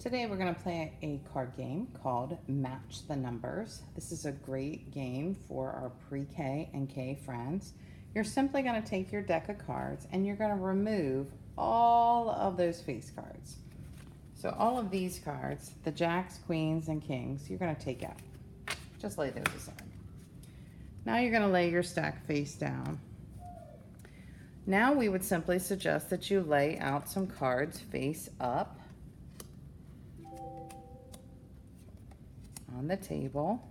Today we're going to play a card game called Match the Numbers. This is a great game for our pre-K and K friends. You're simply going to take your deck of cards and you're going to remove all of those face cards. So all of these cards, the jacks, queens, and kings, you're going to take out. Just lay those aside. Now you're going to lay your stack face down. Now we would simply suggest that you lay out some cards face up on the table.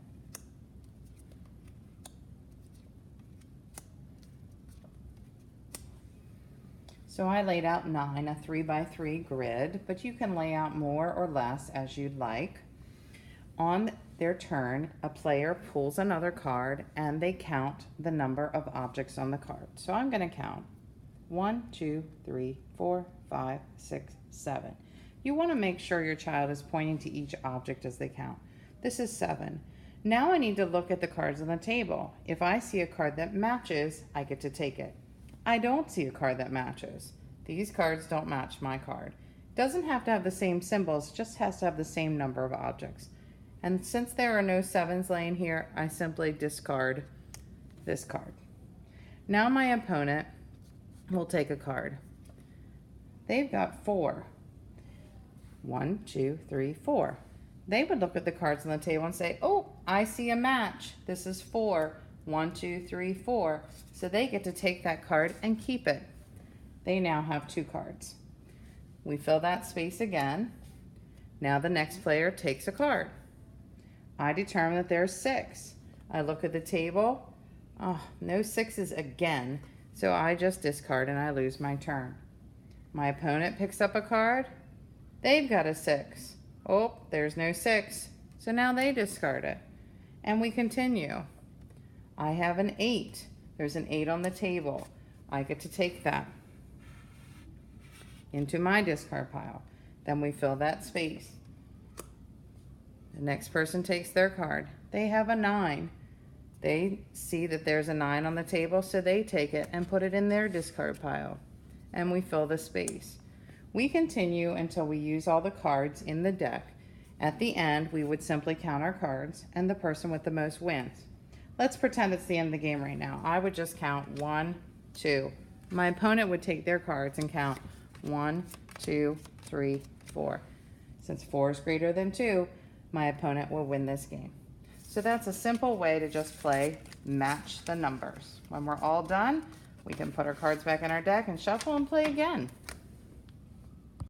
So I laid out 9, a 3x3 grid, but you can lay out more or less as you'd like. On their turn, a player pulls another card and they count the number of objects on the card. So I'm going to count 1, 2, 3, 4, 5, 6, 7. You want to make sure your child is pointing to each object as they count. This is 7. Now I need to look at the cards on the table. If I see a card that matches, I get to take it. I don't see a card that matches. These cards don't match my card. It doesn't have to have the same symbols, it just has to have the same number of objects. And since there are no 7s laying here, I simply discard this card. Now my opponent will take a card. They've got 4. 1, 2, 3, 4. They would look at the cards on the table and say, oh, I see a match. This is 4. 1, 2, 3, 4. So they get to take that card and keep it. They now have 2 cards. We fill that space again. Now the next player takes a card. I determine that there's 6. I look at the table. Oh, no 6s again. So I just discard and I lose my turn. My opponent picks up a card. They've got a 6. Oh, there's no 6. So now they discard it. And we continue. I have an 8. There's an 8 on the table. I get to take that into my discard pile. Then we fill that space. The next person takes their card. They have a 9. They see that there's a 9 on the table, so they take it and put it in their discard pile. And we fill the space. We continue until we use all the cards in the deck. At the end, we would simply count our cards, and the person with the most wins. Let's pretend it's the end of the game right now. I would just count 1, 2. My opponent would take their cards and count 1, 2, 3, 4. Since 4 is greater than 2, my opponent will win this game. So that's a simple way to just play Match the Numbers. When we're all done, we can put our cards back in our deck and shuffle and play again.